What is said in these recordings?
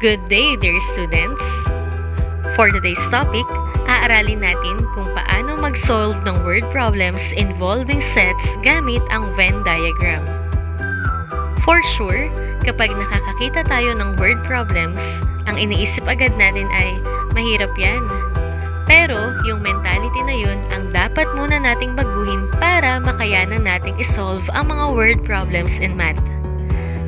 Good day, dear students! For today's topic, aaralin natin kung paano mag-solve ng word problems involving sets gamit ang Venn diagram. For sure, kapag nakakakita tayo ng word problems, ang iniisip agad natin ay, mahirap yan. Pero, yung mentality na yun ang dapat muna nating baguhin para makayanan nating isolve ang mga word problems in math.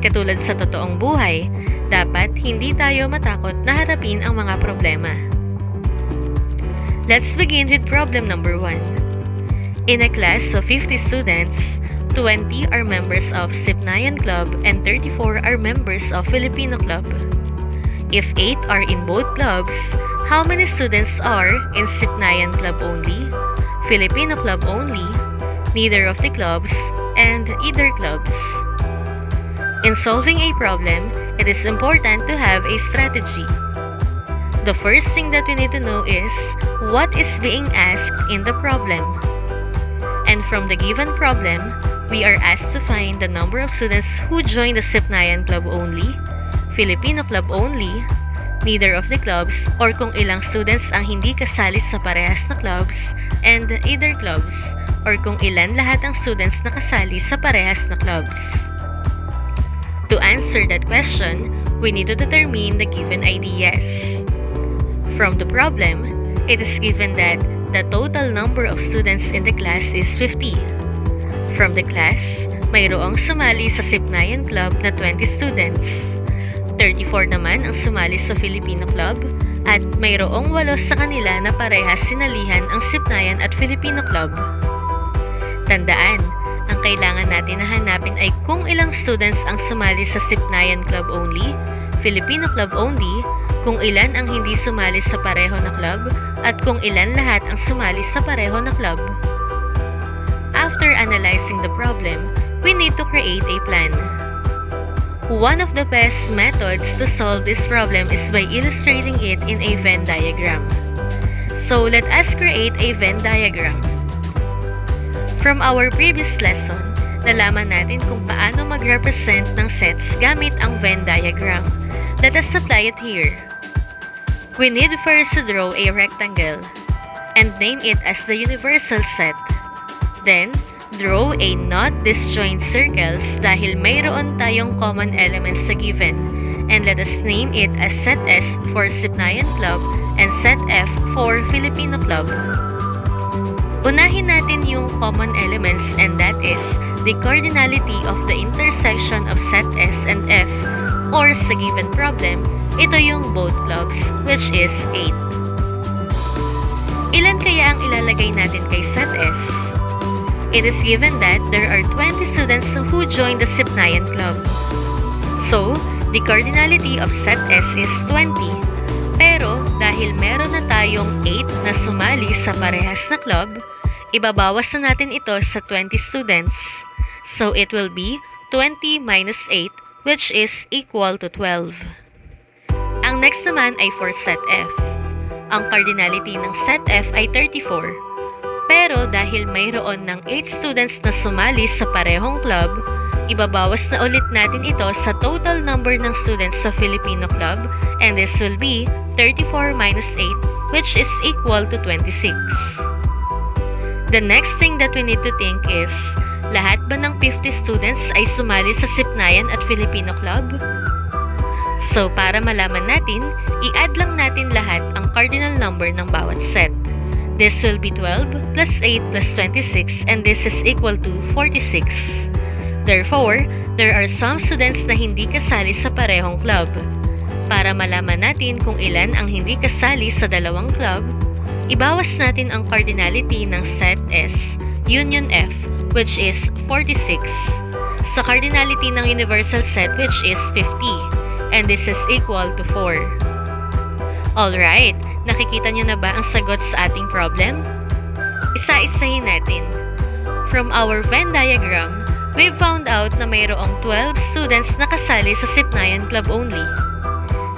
Katulad sa totoong buhay, dapat hindi tayo matakot na harapin ang mga problema. Let's begin with problem number 1. In a class of 50 students, 20 are members of Sipnayan Club and 34 are members of Filipino Club. If 8 are in both clubs, how many students are in Sipnayan Club only, Filipino Club only, neither of the clubs, and either clubs? In solving a problem, it is important to have a strategy. The first thing that we need to know is what is being asked in the problem. And from the given problem, we are asked to find the number of students who join the Sipnayan Club only, Filipino Club only, neither of the clubs, or kung ilang students ang hindi kasali sa parehas na clubs, and either clubs, or kung ilan lahat ang students na kasali sa parehas na clubs. To answer that question, we need to determine the given ideas. From the problem, it is given that the total number of students in the class is 50. From the class, mayroong sumali sa Sipnayan Club na 20 students. 34 naman ang sumali sa Filipino Club at mayroong 8 sa kanila na parehas sinalihan ang Sipnayan at Filipino Club. Tandaan, ang kailangan natin na hanapin ay kung ilang students ang sumali sa Sipnayan Club only, Filipino Club only, kung ilan ang hindi sumali sa pareho na club, at kung ilan lahat ang sumali sa pareho na club. After analyzing the problem, we need to create a plan. One of the best methods to solve this problem is by illustrating it in a Venn diagram. So let us create a Venn diagram. From our previous lesson, nalaman natin kung paano mag-represent ng sets gamit ang Venn diagram. Let us apply it here. We need first to draw a rectangle and name it as the universal set. Then, draw a not disjoint circles dahil mayroon tayong common elements sa given, and let us name it as set S for Sipnayan Club and set F for Filipino Club. Unahin natin yung common elements, and that is the cardinality of the intersection of set S and F, or sa given problem, ito yung both clubs, which is 8. Ilan kaya ang ilalagay natin kay set S? It is given that there are 20 students who join the Sipnayan Club. So, the cardinality of set S is 20. Pero, dahil meron na tayong 8 na sumali sa parehas na club, ibabawas na natin ito sa 20 students. So, it will be 20 minus 8, which is equal to 12. Ang next naman ay for set F. Ang cardinality ng set F ay 34. Pero dahil mayroon ng 8 students na sumali sa parehong club, ibabawas na ulit natin ito sa total number ng students sa Filipino Club, and this will be 34 minus 8, which is equal to 26. The next thing that we need to think is, lahat ba ng 50 students ay sumali sa Sipnayan at Filipino Club? So, para malaman natin, i-add lang natin lahat ang cardinal number ng bawat set. This will be 12 plus 8 plus 26, and this is equal to 46. Therefore, there are some students na hindi kasali sa parehong club. Para malaman natin kung ilan ang hindi kasali sa dalawang club, ibawas natin ang cardinality ng set S, union F, which is 46, sa cardinality ng universal set, which is 50, and this is equal to 4. Alright, nakikita nyo na ba ang sagot sa ating problem? Isa-isahin natin. From our Venn diagram, we found out na mayroong 12 students na kasali sa Sipnayan Club only.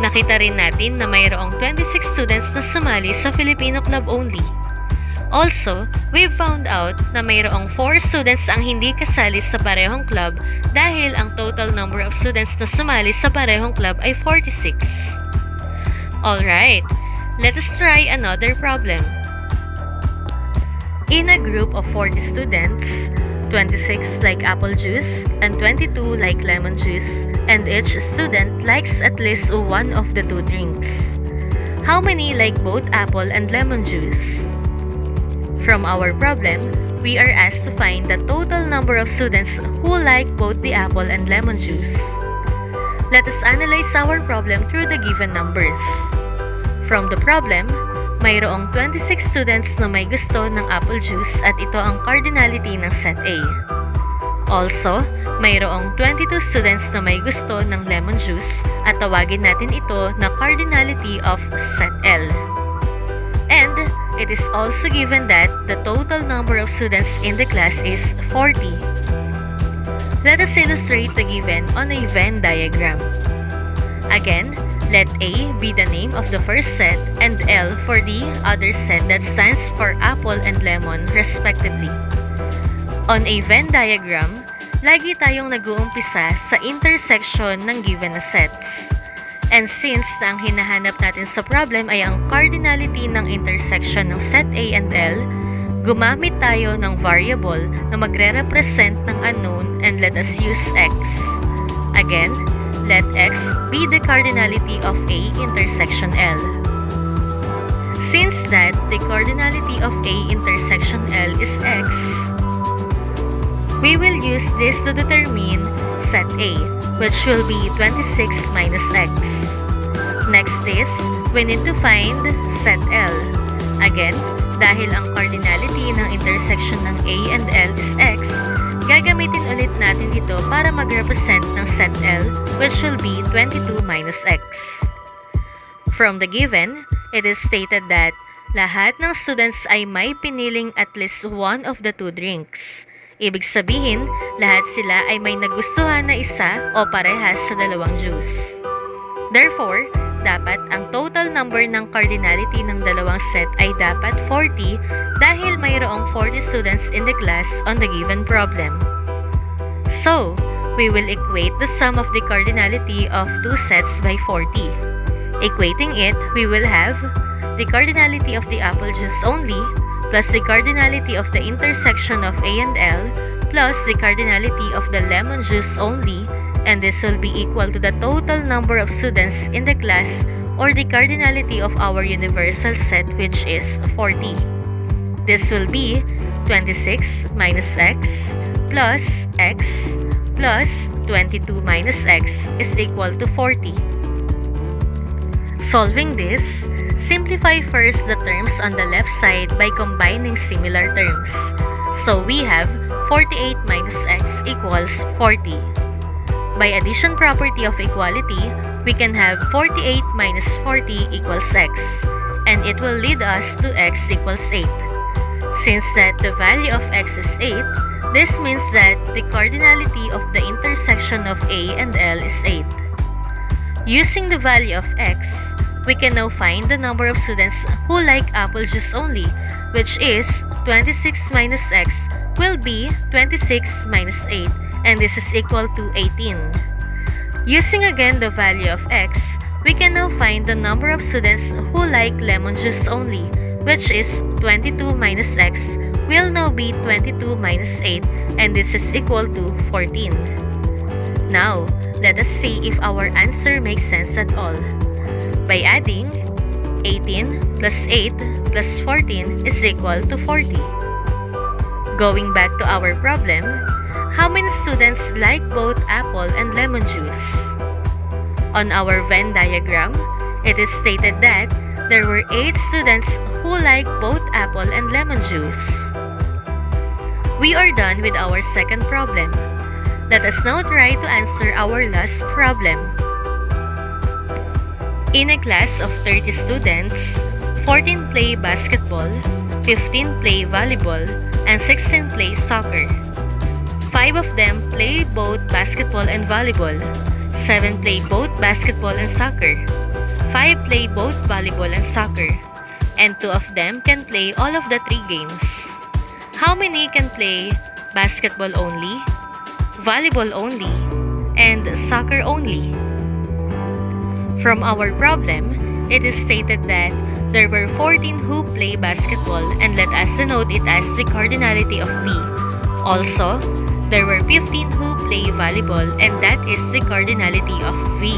Nakita rin natin na mayroong 26 students na sumali sa Filipino Club only. Also, we found out na mayroong 4 students ang hindi kasali sa parehong club dahil ang total number of students na sumali sa parehong club ay 46. Alright, let us try another problem. In a group of 40 students, 26 like apple juice and 22 like lemon juice, and each student likes at least one of the two drinks. How many like both apple and lemon juice? From our problem, we are asked to find the total number of students who like both the apple and lemon juice. Let us analyze our problem through the given numbers. From the problem, mayroong 26 students na may gusto ng apple juice at ito ang cardinality ng set A. Also, mayroong 22 students na may gusto ng lemon juice at tawagin natin ito na cardinality of set L. And it is also given that the total number of students in the class is 40. Let us illustrate the given on a Venn diagram. Again, let A be the name of the first set and L for the other set that stands for apple and lemon respectively. On a Venn diagram, lagi tayong nag-uumpisa sa intersection ng given na sets. And since na ang hinahanap natin sa problem ay ang cardinality ng intersection ng set A and L, gumamit tayo ng variable na magre-represent ng unknown and let us use x. Again, let x be the cardinality of A intersection L. Since that the cardinality of A intersection L is x, we will use this to determine set A, which will be 26 minus x. Next is, we need to find set L. Again, dahil ang cardinality ng intersection ng A and L is x, gagamitin ulit natin ito para mag-represent ng set L, which will be 22 minus x. From the given, it is stated that lahat ng students ay may piniling at least one of the two drinks. Ibig sabihin, lahat sila ay may nagustuhan na isa o parehas sa dalawang juice. Therefore, dapat ang total number ng cardinality ng dalawang set ay dapat 40 dahil mayroong 40 students in the class on the given problem. So, we will equate the sum of the cardinality of two sets by 40. Equating it, we will have the cardinality of the apple juice only plus the cardinality of the intersection of A and L plus the cardinality of the lemon juice only, and this will be equal to the total number of students in the class or the cardinality of our universal set, which is 40. This will be 26 minus x plus 22 minus x is equal to 40. Solving this, simplify first the terms on the left side by combining similar terms. So we have 48 minus x equals 40. By addition property of equality, we can have 48 minus 40 equals x, and it will lead us to x equals 8. Since that the value of x is 8, this means that the cardinality of the intersection of A and L is 8. Using the value of x, we can now find the number of students who like apple juice only, which is 26 minus x will be 26 minus 8, and this is equal to 18. Using again the value of x, we can now find the number of students who like lemon juice only, which is 22 minus x will now be 22 minus 8, and this is equal to 14. Now, let us see if our answer makes sense at all. By adding, 18 plus 8 plus 14 is equal to 40. Going back to our problem, how many students like both apple and lemon juice? On our Venn diagram, it is stated that there were 8 students who like both apple and lemon juice. We are done with our second problem. Let us now try to answer our last problem. In a class of 30 students, 14 play basketball, 15 play volleyball, and 16 play soccer. 5 of them play both basketball and volleyball. 7 play both basketball and soccer. 5 play both volleyball and soccer. And 2 of them can play all of the 3 games. How many can play basketball only, volleyball only, and soccer only? From our problem, it is stated that there were 14 who play basketball, and let us denote it as the cardinality of V. Also, there were 15 who play volleyball, and that is the cardinality of V.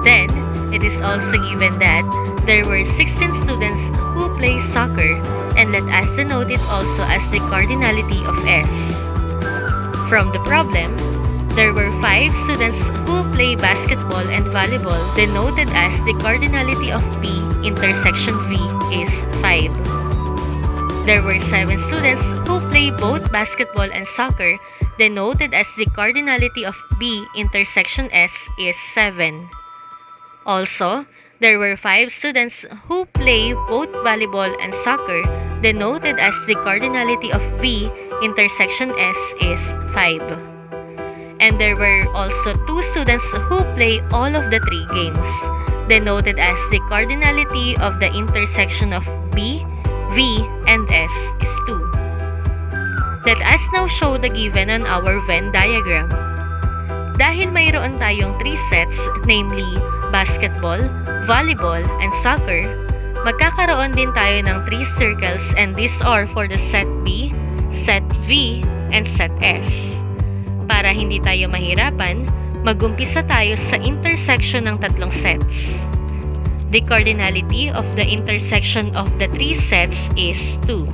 Then, it is also given that there were 16 students who play soccer, and let us denote it also as the cardinality of S. From the problem, there were 5 students who play basketball and volleyball, denoted as the cardinality of P intersection V is 5. There were 7 students who play both basketball and soccer, denoted as the cardinality of B intersection S is 7. Also, there were 5 students who play both volleyball and soccer, denoted as the cardinality of B intersection S is 5. And there were also 2 students who play all of the 3 games, denoted as the cardinality of the intersection of B, V, and S is 2. Let us now show the given on our Venn diagram. Dahil mayroon tayong 3 sets, namely basketball, volleyball, and soccer, magkakaroon din tayo ng 3 circles, and these are for the set B, set V, and set S. Para hindi tayo mahirapan, mag-umpisa tayo sa intersection ng tatlong sets. The cardinality of the intersection of the 3 sets is 2.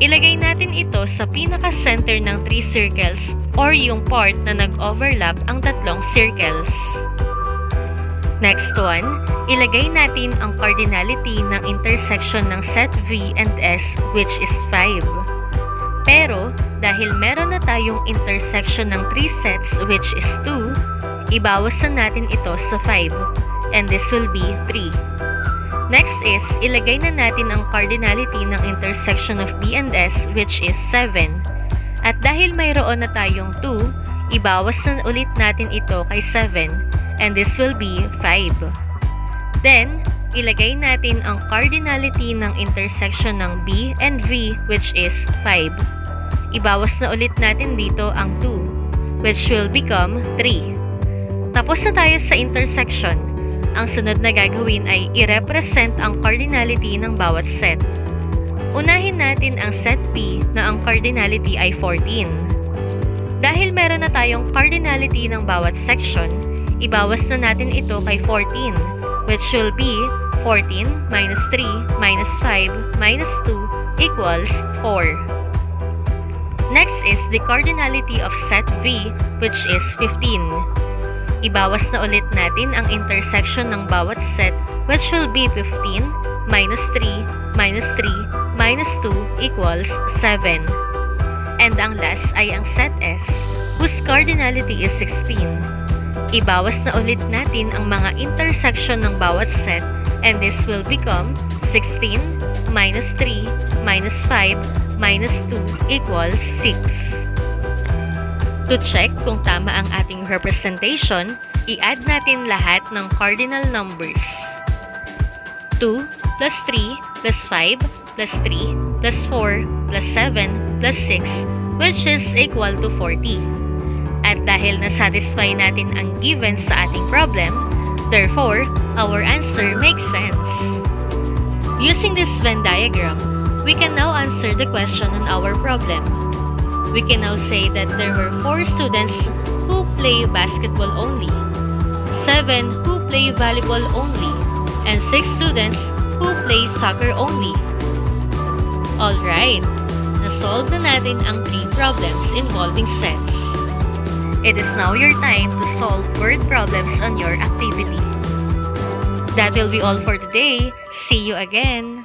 Ilagay natin ito sa pinaka-center ng 3 circles or yung part na nag-overlap ang tatlong circles. Next one, ilagay natin ang cardinality ng intersection ng set V and S, which is 5. Pero, dahil meron na tayong intersection ng 3 sets, which is 2, ibawasan natin ito sa 5, and this will be 3. Next is, ilagay na natin ang cardinality ng intersection of B and S, which is 7. At dahil mayroon na tayong 2, ibawas na ulit natin ito kay 7, and this will be 5. Then, ilagay natin ang cardinality ng intersection ng B and V, which is 5. Ibawas na ulit natin dito ang 2, which will become 3. Tapos na tayo sa intersection. Ang sunod na gagawin ay i-represent ang cardinality ng bawat set. Unahin natin ang set B na ang cardinality ay 14. Dahil meron na tayong cardinality ng bawat section, ibawas na natin ito kay 14, which will be 14 minus 3 minus 5 minus 2 equals 4. Next is the cardinality of set V, which is 15. Ibawas na ulit natin ang intersection ng bawat set, which will be 15 minus 3 minus 3 minus 2 equals 7. And ang last ay ang set S, whose cardinality is 16. Ibawas na ulit natin ang mga intersection ng bawat set, and this will become 16 minus 3 minus 5 minus 2 equals 6. To check kung tama ang ating representation, i-add natin lahat ng cardinal numbers. 2 plus 3 plus 5 plus 3 plus 4 plus 7 plus 6, which is equal to 40. At dahil na-satisfy natin ang given sa ating problem, therefore, our answer makes sense. Using this Venn diagram, we can now answer the question on our problem. We can now say that there were 4 students who play basketball only, 7 who play volleyball only, and 6 students who play soccer only. Alright, na-solve na natin ang 3 problems involving sets. It is now your time to solve word problems on your activity. That will be all for today. See you again!